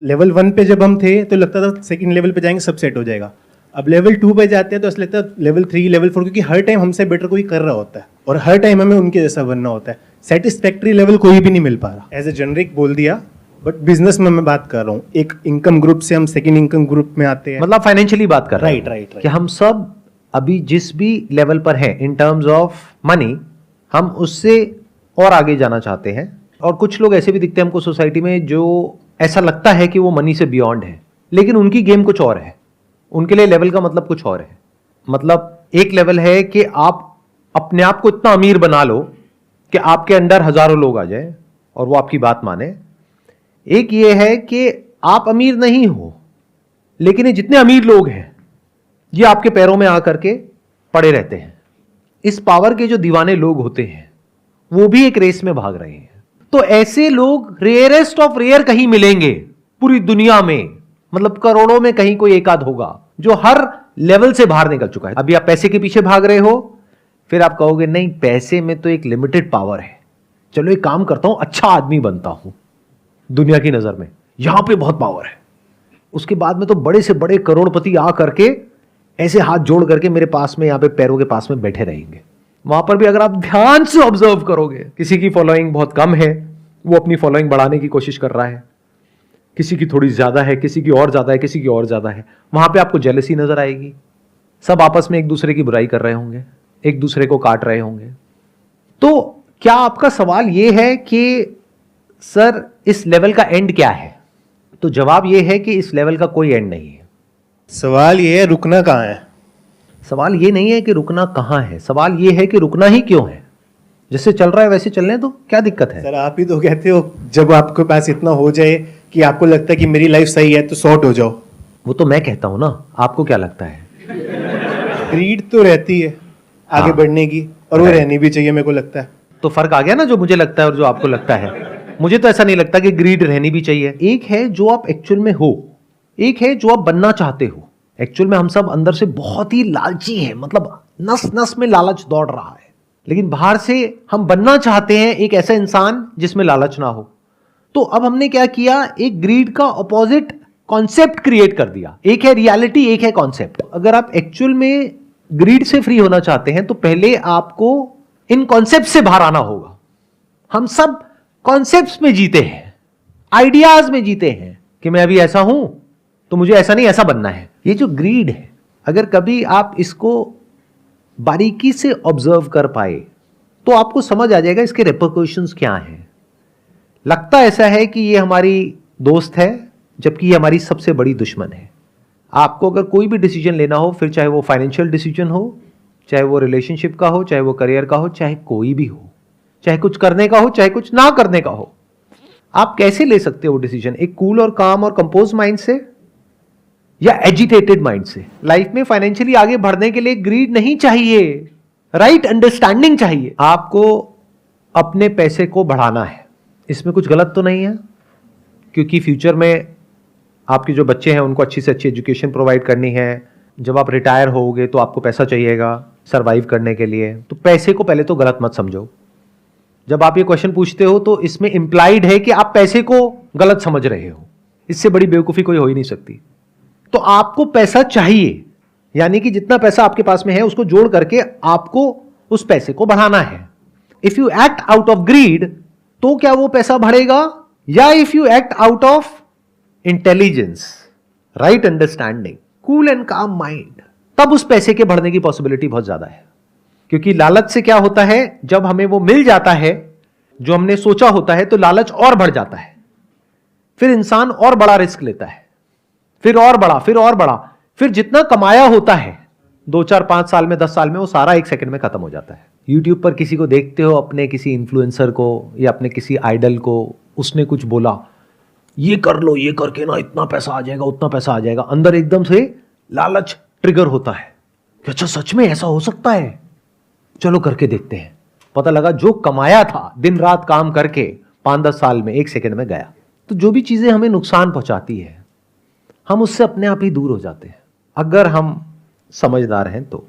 Level 1 पे जब हम थे तो लगता था सेकंड लेवल पे जाएंगे सब सेट हो जाएगा। अब लेवल 2 पे जाते हैं तो ऐसा लगता है लेवल 3 लेवल 4, क्योंकि हर टाइम हमसे बेटर कोई कर रहा होता है और हर टाइम हमें उनके जैसा बनना होता है। सेटिस्फैक्ट्री लेवल कोई भी नहीं मिल पा रहा। एज ए जेनरिक बोल दिया, बट बिजनेस में मैं बात कर रहा हूँ। एक इनकम ग्रुप से हम सेकंड इनकम ग्रुप में आते हैं, मतलब फाइनेंशियली बात कर रहे हैं। राइट। कि हम सब अभी जिस भी लेवल पर हैं इन टर्म्स ऑफ मनी, हम उससे और आगे जाना चाहते हैं। और कुछ लोग ऐसे भी दिखते हैं हमको सोसाइटी में जो ऐसा लगता है कि वो मनी से बियॉन्ड है, लेकिन उनकी गेम कुछ और है। उनके लिए लेवल का मतलब कुछ और है। मतलब एक लेवल है कि आप अपने आप को इतना अमीर बना लो कि आपके अंडर हजारों लोग आ जाए और वो आपकी बात माने। एक ये है कि आप अमीर नहीं हो, लेकिन ये जितने अमीर लोग हैं ये आपके पैरों में आकर के पड़े रहते हैं। इस पावर के जो दीवाने लोग होते हैं वो भी एक रेस में भाग रहे हैं। तो ऐसे लोग रेयरेस्ट ऑफ रेयर कहीं मिलेंगे पूरी दुनिया में, मतलब करोड़ों में कहीं कोई एक आध होगा जो हर लेवल से बाहर निकल चुका है। अभी आप पैसे के पीछे भाग रहे हो, फिर आप कहोगे नहीं पैसे में तो एक लिमिटेड पावर है, चलो एक काम करता हूं, अच्छा आदमी बनता हूं दुनिया की नजर में, यहां पे बहुत पावर है। उसके बाद में तो बड़े से बड़े करोड़पति आ करके ऐसे हाथ जोड़ करके मेरे पास में, यहां पे पैरों के पास में बैठे रहेंगे। वहां पर भी अगर आप ध्यान से ऑब्जर्व करोगे, किसी की फॉलोइंग बहुत कम है, वो अपनी फॉलोइंग बढ़ाने की कोशिश कर रहा है, किसी की थोड़ी ज्यादा है, किसी की और ज्यादा है, किसी की और ज्यादा है, वहां पे आपको जेलसी नजर आएगी। सब आपस में एक दूसरे की बुराई कर रहे होंगे, एक दूसरे को काट रहे होंगे। तो क्या आपका सवाल यह है कि सर इस लेवल का एंड क्या है? तो जवाब यह है कि इस लेवल का कोई एंड नहीं है। सवाल ये है रुकना कहाँ है। सवाल ये नहीं है कि रुकना कहां है, सवाल ये है कि रुकना ही क्यों है। जैसे चल रहा है वैसे चलने तो क्या दिक्कत है? सर आप ही तो कहते हो जब आपके पास इतना हो जाए कि आपको लगता है कि मेरी लाइफ सही है तो सॉर्ट हो जाओ। वो तो मैं कहता हूं ना, आपको क्या लगता है? ग्रीड तो रहती है आगे बढ़ने की, और वो रहनी भी चाहिए मेरे को लगता है। तो फर्क आ गया ना, जो मुझे लगता है और जो आपको लगता है। मुझे तो ऐसा नहीं लगता कि ग्रीड रहनी भी चाहिए। एक है जो आप एक्चुअल में हो, एक है जो आप बनना चाहते हो। एक्चुअल में हम सब अंदर से बहुत ही लालची हैं, मतलब नस नस में लालच दौड़ रहा है, लेकिन बाहर से हम बनना चाहते हैं एक ऐसा इंसान जिसमें लालच ना हो। तो अब हमने क्या किया, एक ग्रीड का ऑपोजिट कॉन्सेप्ट क्रिएट कर दिया। एक है रियलिटी, एक है कॉन्सेप्ट। अगर आप एक्चुअल में ग्रीड से फ्री होना चाहते हैं तो पहले आपको इन कॉन्सेप्ट से बाहर आना होगा। हम सब कॉन्सेप्ट्स में जीते हैं, आइडियाज में जीते हैं कि मैं अभी ऐसा हूं तो मुझे ऐसा नहीं ऐसा बनना है। ये जो ग्रीड है, अगर कभी आप इसको बारीकी से ऑब्जर्व कर पाए तो आपको समझ आ जाएगा इसके रिपरकशंस क्या हैं। लगता ऐसा है कि ये हमारी दोस्त है, जबकि ये हमारी सबसे बड़ी दुश्मन है। आपको अगर कोई भी डिसीजन लेना हो, फिर चाहे वो फाइनेंशियल डिसीजन हो, चाहे वो रिलेशनशिप का हो, चाहे वो करियर का हो, चाहे कोई भी हो, चाहे कुछ करने का हो, चाहे कुछ ना करने का हो, आप कैसे ले सकते हो डिसीजन? एक कूल और काम और कंपोज माइंड से या एजिटेटेड माइंड से? लाइफ में फाइनेंशियली आगे बढ़ने के लिए ग्रीड नहीं चाहिए, राइट अंडरस्टैंडिंग चाहिए। आपको अपने पैसे को बढ़ाना है, इसमें कुछ गलत तो नहीं है, क्योंकि फ्यूचर में आपके जो बच्चे हैं उनको अच्छी से अच्छी एजुकेशन प्रोवाइड करनी है। जब आप रिटायर होगे तो आपको पैसा चाहिएगा सर्वाइव करने के लिए। तो पैसे को पहले तो गलत मत समझो। जब आप ये क्वेश्चन पूछते हो तो इसमें इंप्लाइड है कि आप पैसे को गलत समझ रहे हो। इससे बड़ी बेवकूफ़ी कोई हो ही नहीं सकती। तो आपको पैसा चाहिए, यानी कि जितना पैसा आपके पास में है उसको जोड़ करके आपको उस पैसे को बढ़ाना है। If you act out of greed तो क्या वो पैसा बढ़ेगा, या if you act out of intelligence, right understanding, cool and calm mind, तब उस पैसे के बढ़ने की पॉसिबिलिटी बहुत ज्यादा है। क्योंकि लालच से क्या होता है, जब हमें वो मिल जाता है जो हमने सोचा होता है तो लालच और बढ़ जाता है। फिर इंसान और बड़ा रिस्क लेता है, फिर और बड़ा, फिर और बड़ा, फिर जितना कमाया होता है 2 4 5 साल में, 10 साल में, वो सारा 1 सेकंड में खत्म हो जाता है। यूट्यूब पर किसी को देखते हो, अपने किसी इन्फ्लुएंसर को या अपने किसी आइडल को, उसने कुछ बोला, ये कर लो, ये करके ना इतना पैसा आ जाएगा, उतना पैसा आ जाएगा। अंदर एकदम से लालच ट्रिगर होता है कि अच्छा सच में ऐसा हो सकता है, चलो करके देखते हैं। पता लगा जो कमाया था दिन रात काम करके 5-10 साल में 1 सेकंड में गया। तो जो भी चीजें हमें नुकसान पहुंचाती है हम उससे अपने आप ही दूर हो जाते हैं, अगर हम समझदार हैं तो।